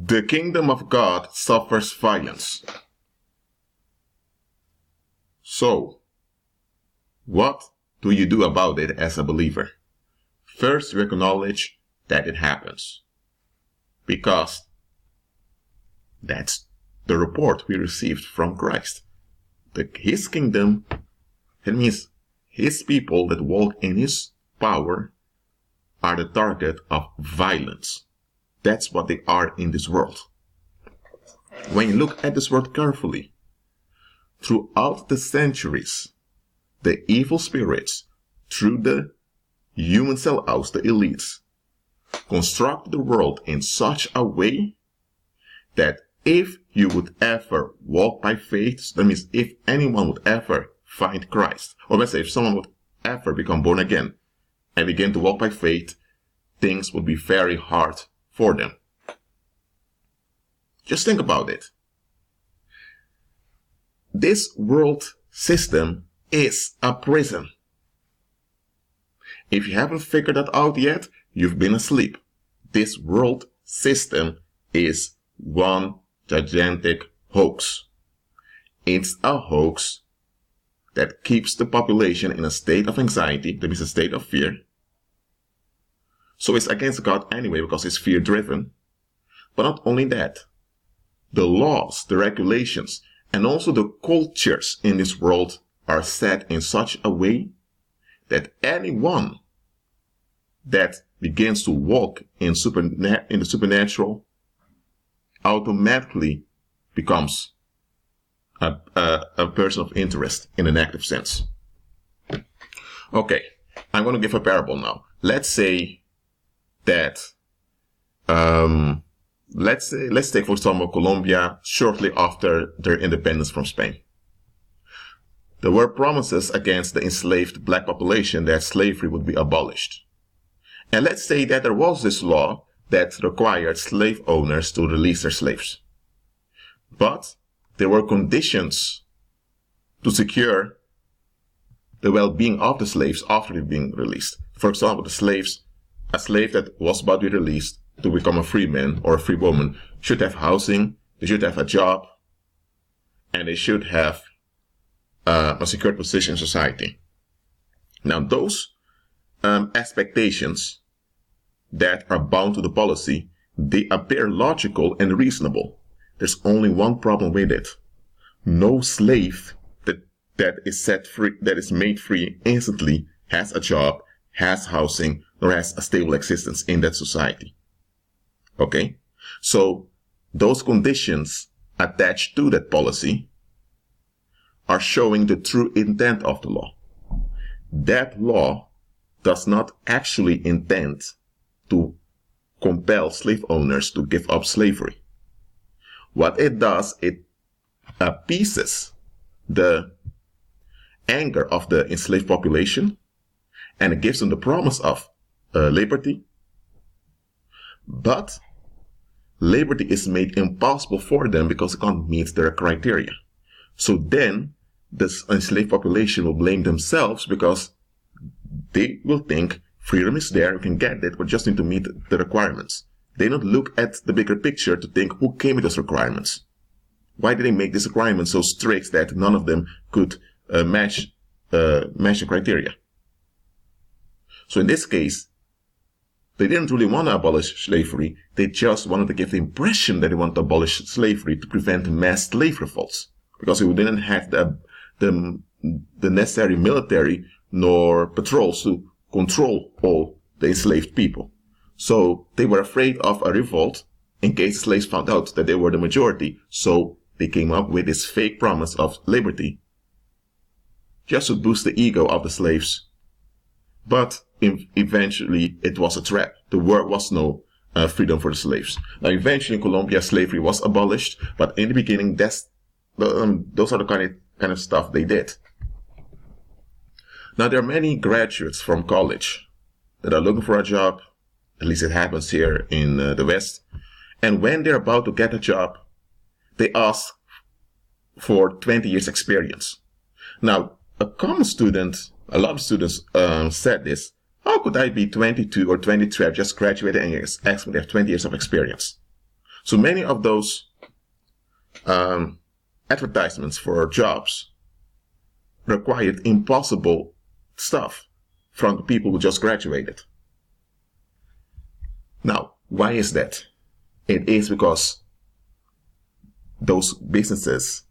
The kingdom of God suffers violence. So, what do you do about it as a believer? First, you acknowledge that it happens, because that's the report we received from Christ. His kingdom, it means his people that walk in his power are the target of violence. That's what they are in this world. When you look at this world carefully, throughout the centuries, the evil spirits, through the human sellouts, the elites, construct the world in such a way that if you would ever walk by faith, that means if anyone would ever find Christ, or let's say if someone would ever become born again and begin to walk by faith, things would be very hard for them. Just think about it. This world system is a prison. If you haven't figured that out yet, you've been asleep. This world system is one gigantic hoax. It's a hoax that keeps the population in a state of anxiety, that is a state of fear. So it's against God anyway because it's fear-driven. But not only that, the laws, the regulations, and also the cultures in this world are set in such a way that anyone that begins to walk in the supernatural automatically becomes a person of interest in an active sense. Okay, I'm going to give a parable now. Let's say that, let's take for example Colombia shortly after their independence from Spain. There were promises against the enslaved black population that slavery would be abolished. And let's say that there was this law that required slave owners to release their slaves. But there were conditions to secure the well-being of the slaves after they've been released. For example, a slave that was about to be released to become a free man or a free woman should have housing, they should have a job, and they should have a secured position in society. Now, those expectations that are bound to the policy, they appear logical and reasonable. There's only one problem with it. No slave that is set free, that is made free instantly, has a job, has housing, or has a stable existence in that society. Okay? So those conditions attached to that policy are showing the true intent of the law. That law does not actually intend to compel slave owners to give up slavery. What it does, it appeases the anger of the enslaved population, and it gives them the promise of liberty. But liberty is made impossible for them because it can't meet their criteria. So then the enslaved population will blame themselves because they will think freedom is there, you can get it, but just need to meet the requirements. They don't look at the bigger picture to think who came with those requirements. Why did they make these requirements so strict that none of them could match the criteria? So in this case, they didn't really want to abolish slavery. They just wanted to give the impression that they want to abolish slavery to prevent mass slave revolts, because they didn't have the necessary military nor patrols to control all the enslaved people. So they were afraid of a revolt in case slaves found out that they were the majority. So they came up with this fake promise of liberty just to boost the ego of the slaves. But eventually it was a trap. There was no freedom for the slaves. Now eventually in Colombia slavery was abolished, but in the beginning those are the kind of stuff they did. Now there are many graduates from college that are looking for a job. At least it happens here in the West. And when they're about to get a job, they ask for 20 years experience. Now, a lot of students said this: how could I be 22 or 23, I've just graduated and ask me to have 20 years of experience? So many of those advertisements for jobs required impossible stuff from the people who just graduated. Now, why is that? It is because those businesses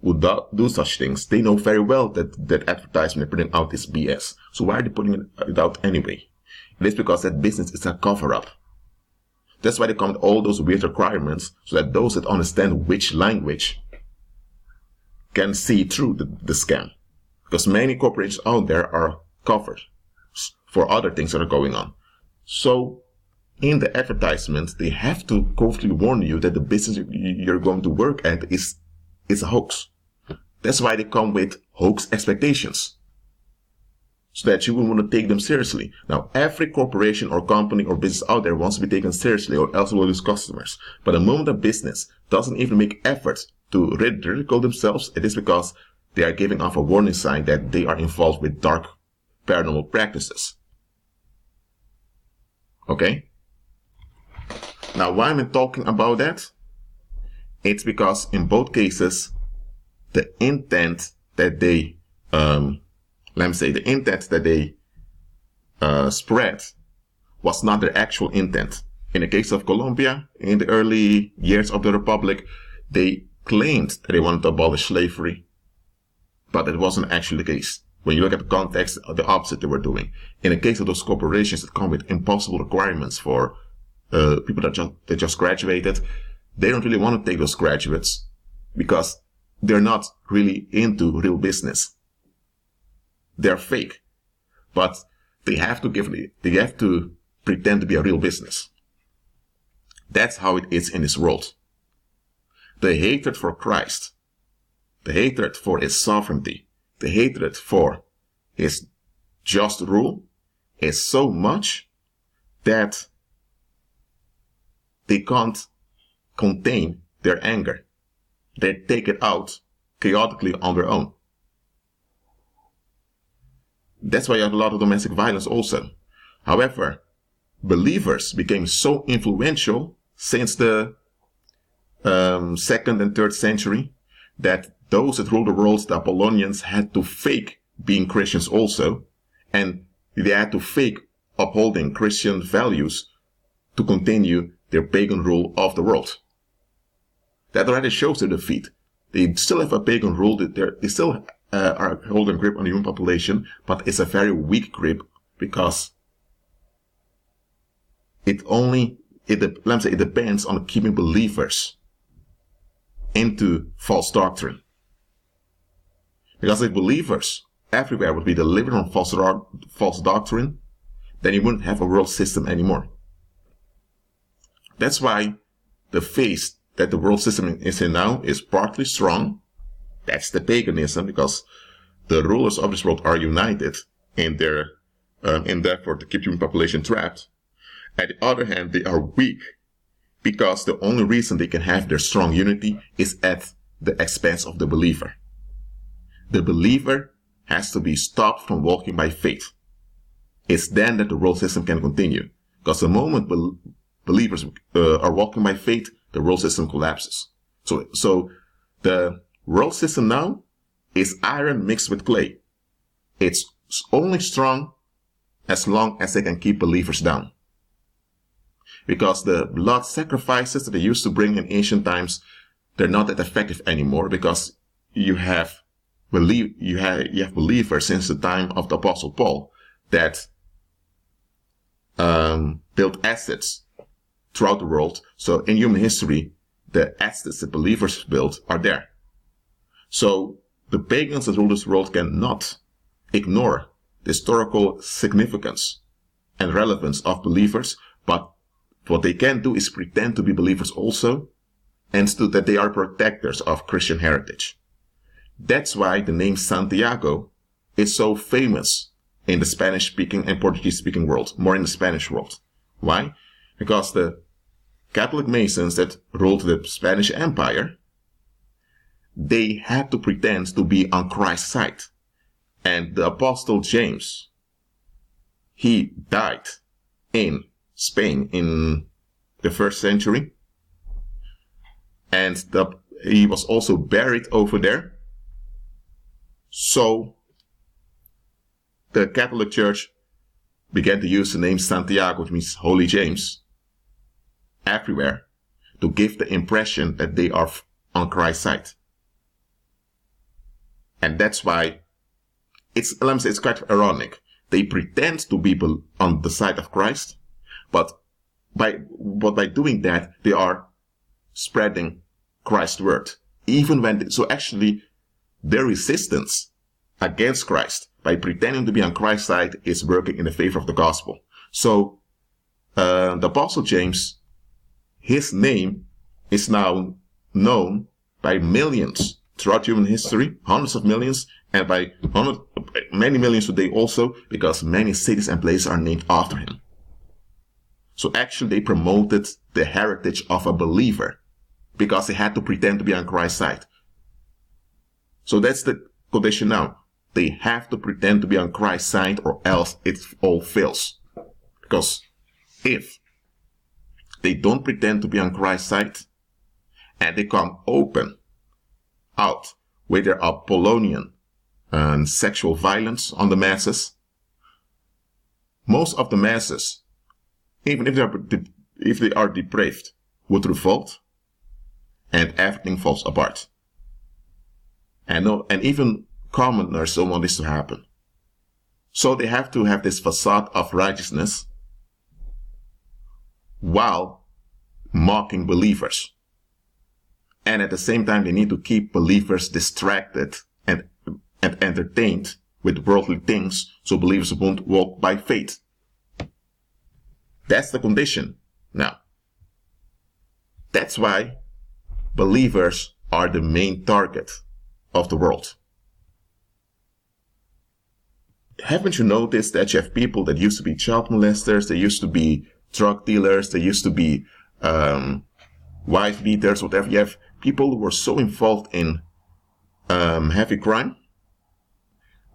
who do such things, they know very well that advertisement they're putting out is BS. So why are they putting it out anyway? It is because that business is a cover-up. That's why they come with all those weird requirements, so that those that understand which language can see through the scam. Because many corporations out there are covered for other things that are going on. So in the advertisement, they have to constantly warn you that the business you're going to work at is a hoax. That's why they come with hoax expectations, so that you will want to take them seriously. Now, every corporation or company or business out there wants to be taken seriously, or else will lose customers. But the moment a business doesn't even make efforts to ridicule themselves, it is because they are giving off a warning sign that they are involved with dark paranormal practices. Okay? Now, why am I talking about that? It's because in both cases, the intent that they, spread was not their actual intent. In the case of Colombia, in the early years of the Republic, they claimed that they wanted to abolish slavery, but it wasn't actually the case. When you look at the context, the opposite they were doing. In the case of those corporations that come with impossible requirements for people that just graduated, they don't really want to take those graduates because they're not really into real business. They're fake, but they have to pretend to be a real business. That's how it is in this world. The hatred for Christ, the hatred for his sovereignty, the hatred for his just rule is so much that they can't contain their anger. They take it out chaotically on their own. That's why you have a lot of domestic violence also. However, believers became so influential since the 2nd and 3rd century that those that ruled the world, the Apollonians, had to fake being Christians also, and they had to fake upholding Christian values to continue their pagan rule of the world. That already shows their defeat. They still have a pagan rule. They still are holding grip on the human population, but it's a very weak grip because it depends on keeping believers into false doctrine. Because if believers everywhere would be delivered from false doctrine, then you wouldn't have a world system anymore. That's why the phase that the world system is in now is partly strong. That's the paganism, because the rulers of this world are united in their endeavor to keep human population trapped. On the other hand, they are weak because the only reason they can have their strong unity is at the expense of the believer. The believer has to be stopped from walking by faith. It's then that the world system can continue. Because the moment believers are walking by faith, the world system collapses. So the world system now is iron mixed with clay. It's only strong as long as they can keep believers down. Because the blood sacrifices that they used to bring in ancient times, they're not that effective anymore, because you have believers since the time of the Apostle Paul that built assets throughout the world. So in human history, the assets that believers built are there. So the pagans that rule this world cannot ignore the historical significance and relevance of believers, but what they can do is pretend to be believers also, and so that they are protectors of Christian heritage. That's why the name Santiago is so famous in the Spanish-speaking and Portuguese-speaking world, more in the Spanish world. Why? Because the Catholic Masons that ruled the Spanish Empire, they had to pretend to be on Christ's side. And the Apostle James, he died in Spain in the 1st century. And he was also buried over there. So the Catholic Church began to use the name Santiago, which means Holy James, everywhere to give the impression that they are on Christ's side. And that's why it's quite ironic. They pretend to be on the side of Christ, but by doing that, they are spreading Christ's word. Even when, so actually, their resistance against Christ by pretending to be on Christ's side is working in the favor of the gospel. So, the Apostle James, his name is now known by millions throughout human history, hundreds of millions, and by many millions today also, because many cities and places are named after him. So actually they promoted the heritage of a believer because they had to pretend to be on Christ's side. So that's the condition now. They have to pretend to be on Christ's side or else it all fails. Because if they don't pretend to be on Christ's side and they come open out with their Apollonian and sexual violence on the masses, most of the masses, even if they are depraved, would revolt and everything falls apart. And even commoners don't want this to happen. So they have to have this facade of righteousness while mocking believers. And at the same time, they need to keep believers distracted and entertained with worldly things so believers won't walk by faith. That's the condition. Now, that's why believers are the main target of the world. Haven't you noticed that you have people that used to be child molesters, they used to be drug dealers, they used to be wife beaters, whatever. You have people who were so involved in heavy crime,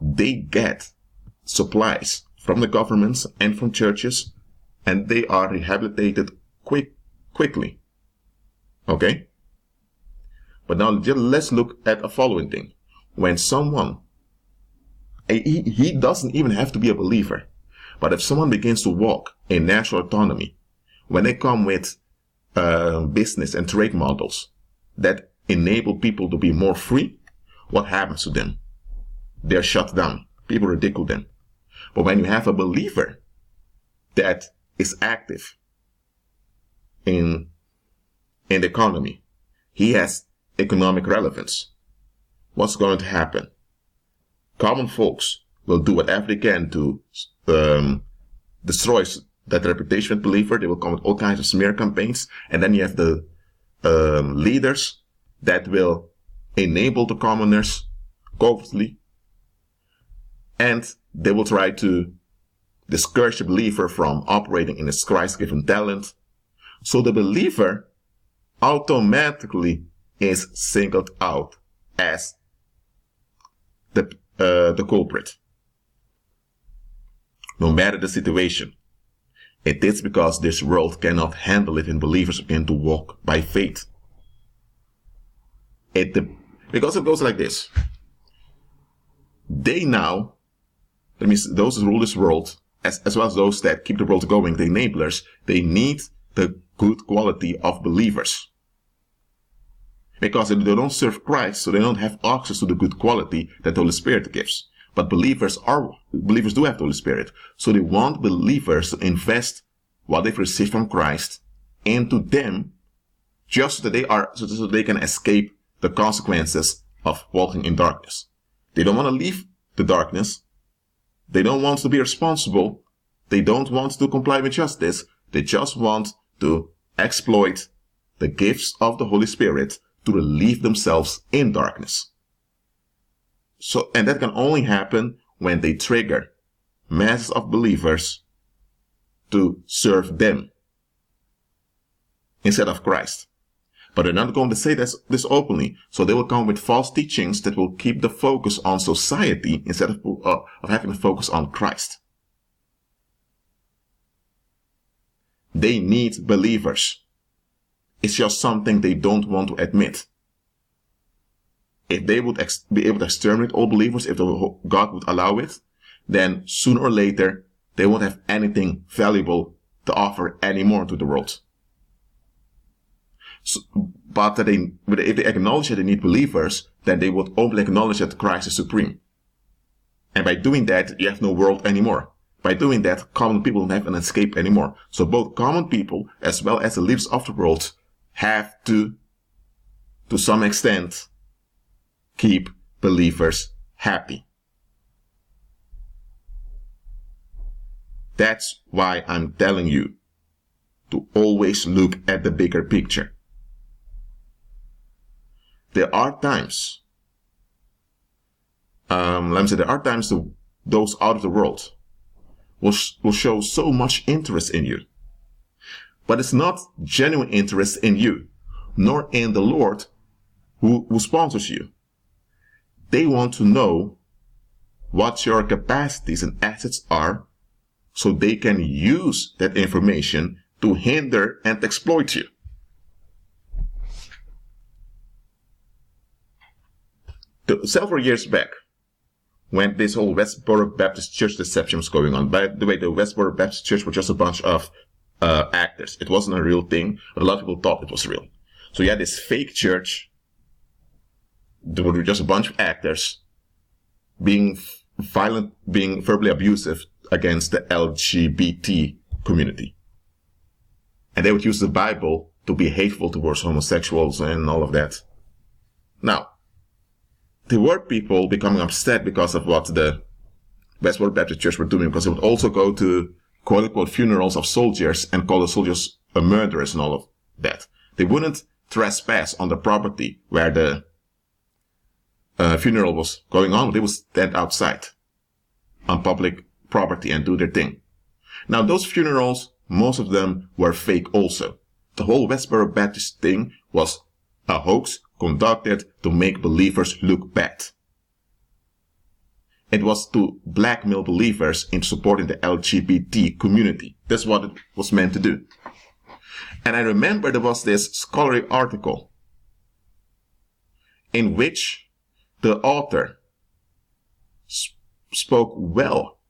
they get supplies from the governments and from churches, and they are rehabilitated quickly. Okay? But now let's look at a following thing. When someone, he doesn't even have to be a believer, but if someone begins to walk in natural autonomy, when they come with business and trade models that enable people to be more free, what happens to them? They're shut down. People ridicule them. But when you have a believer that is active in the economy, he has economic relevance. What's going to happen? Common folks will do whatever they can to destroy that reputation of believer. They will come with all kinds of smear campaigns. And then you have the leaders that will enable the commoners covertly. And they will try to discourage the believer from operating in his Christ-given talent. So the believer automatically is singled out as the culprit. No matter the situation. It is because this world cannot handle it and believers begin to walk by faith. Because it goes like this. They now, that means those who rule this world, as well as those that keep the world going, the enablers, they need the good quality of believers. Because they don't serve Christ, so they don't have access to the good quality that the Holy Spirit gives. But believers do have the Holy Spirit. So they want believers to invest what they've received from Christ into them, just so that they can escape the consequences of walking in darkness. They don't want to leave the darkness. They don't want to be responsible. They don't want to comply with justice. They just want to exploit the gifts of the Holy Spirit to relieve themselves in darkness. So, and that can only happen when they trigger masses of believers to serve them instead of Christ. But they're not going to say this openly. So they will come with false teachings that will keep the focus on society instead of having the focus on Christ. They need believers. It's just something they don't want to admit. If they would be able to exterminate all believers, if God would allow it, then sooner or later, they won't have anything valuable to offer anymore to the world. So, but if they acknowledge that they need believers, then they would only acknowledge that Christ is supreme. And by doing that, you have no world anymore. By doing that, common people don't have an escape anymore. So both common people as well as the leaders of the world have to some extent, keep believers happy. That's why I'm telling you to always look at the bigger picture. There are times, there are times those out of the world will show so much interest in you. But it's not genuine interest in you, nor in the Lord who sponsors you. They want to know what your capacities and assets are so they can use that information to hinder and exploit you. Several years back, when this whole Westboro Baptist Church deception was going on, by the way, the Westboro Baptist Church was just a bunch of actors. It wasn't a real thing. A lot of people thought it was real. So you had this fake church. There were just a bunch of actors being violent, being verbally abusive against the LGBT community. And they would use the Bible to be hateful towards homosexuals and all of that. Now, there were people becoming upset because of what the Westboro Baptist Church were doing, because they would also go to quote-unquote funerals of soldiers and call the soldiers murderers and all of that. They wouldn't trespass on the property where the funeral was going on. They would stand outside on public property and do their thing. Now, those funerals, most of them were fake also. The whole Westboro Baptist thing was a hoax conducted to make believers look bad. It was to blackmail believers into supporting the LGBT community. That's what it was meant to do. And I remember there was this scholarly article in which the author spoke well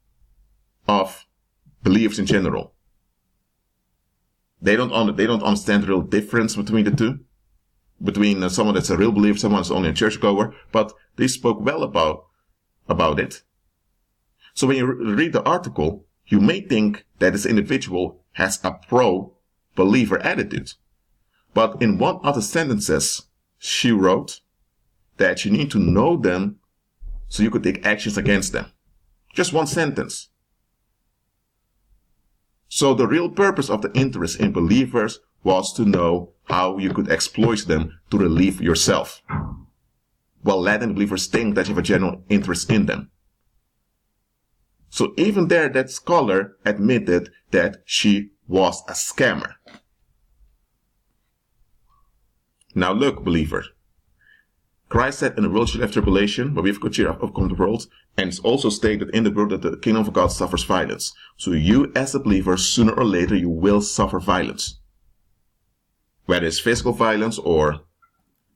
of believers in general. They don't understand the real difference between the two. Between someone that's a real believer, someone that's only a churchgoer, but they spoke well about it. So when you read the article, you may think that this individual has a pro-believer attitude. But in one of the sentences, she wrote that you need to know them so you could take actions against them. Just one sentence. So the real purpose of the interest in believers was to know how you could exploit them to relieve yourself, while letting believers think that you have a genuine interest in them. So even there, that scholar admitted that she was a scammer. Now look, believer. Christ said in the world shall have tribulation, but we have good cheer of the world. And it's also stated in the word that the kingdom of God suffers violence. So you as a believer, sooner or later, you will suffer violence. Whether it's physical violence or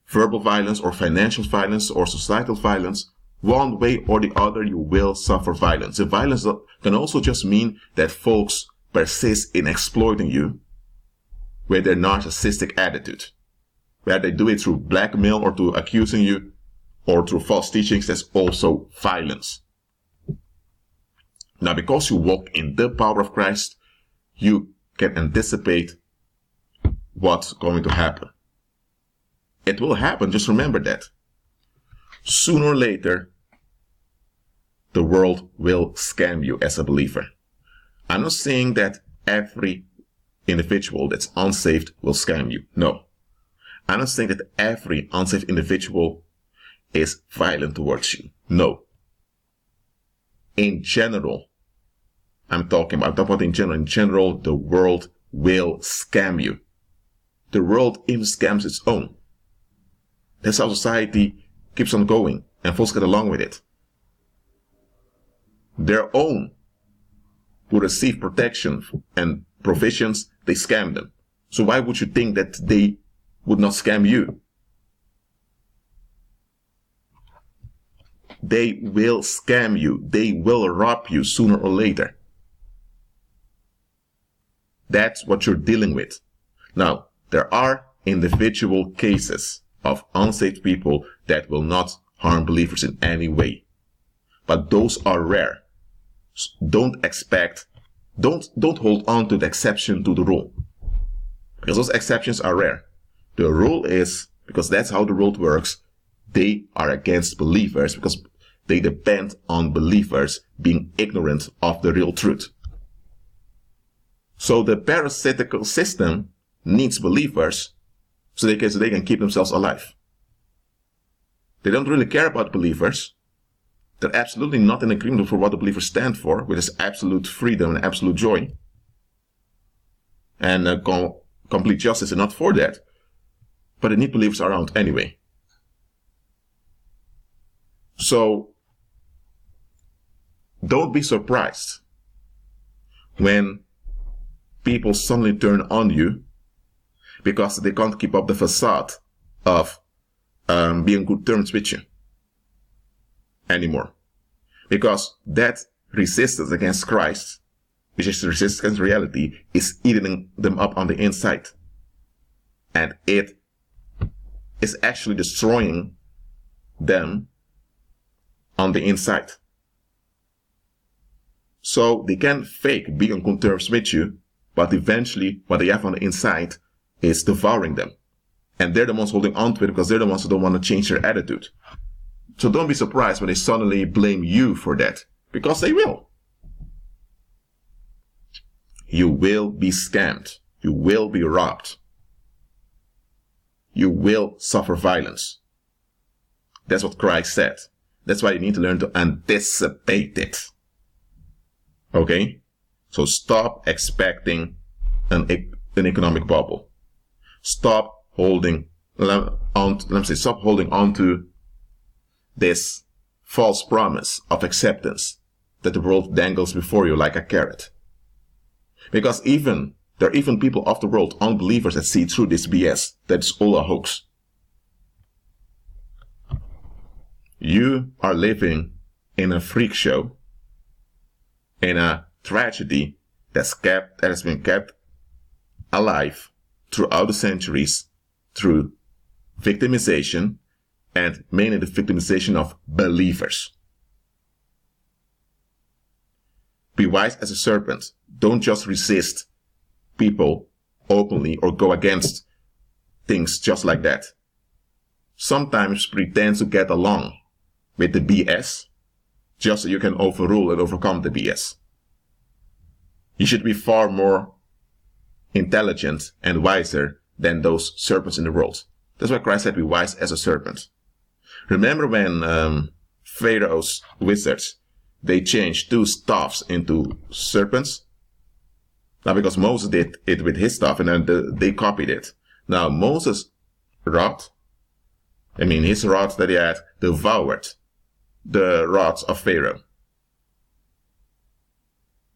verbal violence or financial violence or societal violence, one way or the other, you will suffer violence. The violence can also just mean that folks persist in exploiting you with their narcissistic attitude. Whether they do it through blackmail or through accusing you or through false teachings, that's also violence. Now, because you walk in the power of Christ, you can anticipate what's going to happen. It will happen, just remember that. Sooner or later, the world will scam you as a believer. I'm not saying that every individual that's unsaved will scam you. No. I'm not saying that every unsaved individual is violent towards you. No. In general, I'm talking about in general. In general, the world will scam you. The world even scams its own. That's how society keeps on going, and folks get along with it. Their own who receive protection and provisions, they scam them. So why would you think that they would not scam you. They will scam you. They will rob you sooner or later. That's what you're dealing with. Now, there are individual cases of unsaved people that will not harm believers in any way. But those are rare. Don't hold on to the exception to the rule. Because those exceptions are rare. The rule is, because that's how the world works, they are against believers because they depend on believers being ignorant of the real truth. So the parasitical system needs believers so they can keep themselves alive. They don't really care about believers. They're absolutely not in agreement for what the believers stand for, which is absolute freedom and absolute joy. And complete justice, and not for that. But they need believers around anyway. So, don't be surprised when people suddenly turn on you because they can't keep up the facade of being on good terms with you anymore. Because that resistance against Christ, which is resistance against reality, is eating them up on the inside. And it is actually destroying them on the inside. So they can fake being on good terms with you, but eventually what they have on the inside is devouring them. And they're the ones holding on to it because they're the ones who don't want to change their attitude. So don't be surprised when they suddenly blame you for that, because they will. You will be scammed. You will be robbed. You will suffer violence. That's what Christ said. That's why you need to learn to anticipate it. Okay? So stop expecting an economic bubble. Stop holding on to this false promise of acceptance that the world dangles before you like a carrot. Because there are even people of the world, unbelievers, that see through this BS. That's all a hoax. You are living in a freak show, in a tragedy that has been kept alive throughout the centuries through victimization, and mainly the victimization of believers. Be wise as a serpent. Don't just resist people openly or go against things just like that. Sometimes pretend to get along with the BS just so you can overrule and overcome the BS. You should be far more intelligent and wiser than those serpents in the world. That's why Christ said, be wise as a serpent. Remember when Pharaoh's wizards, they changed 2 staffs into serpents? Now, because Moses did it with his staff, and then they copied it. Now, Moses' rod, his rod that he had, devoured the rods of Pharaoh.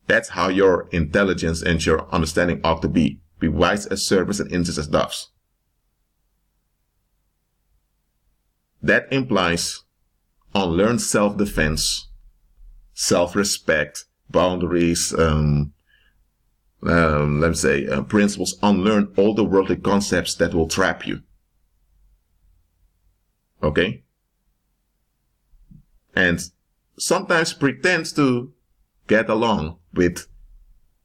That's how your intelligence and your understanding ought to be. Be wise as serpents and innocent as doves. That implies unlearned self-defense, self-respect, boundaries, principles. Unlearn all the worldly concepts that will trap you. Okay? And sometimes pretend to get along with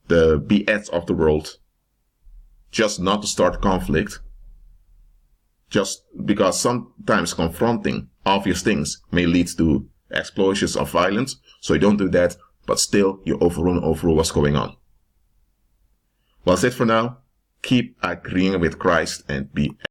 the BS of the world, just not to start conflict, just because sometimes confronting obvious things may lead to explosions of violence. So you don't do that, but still you overrule what's going on. Well, that's it for now. Keep agreeing with Christ and be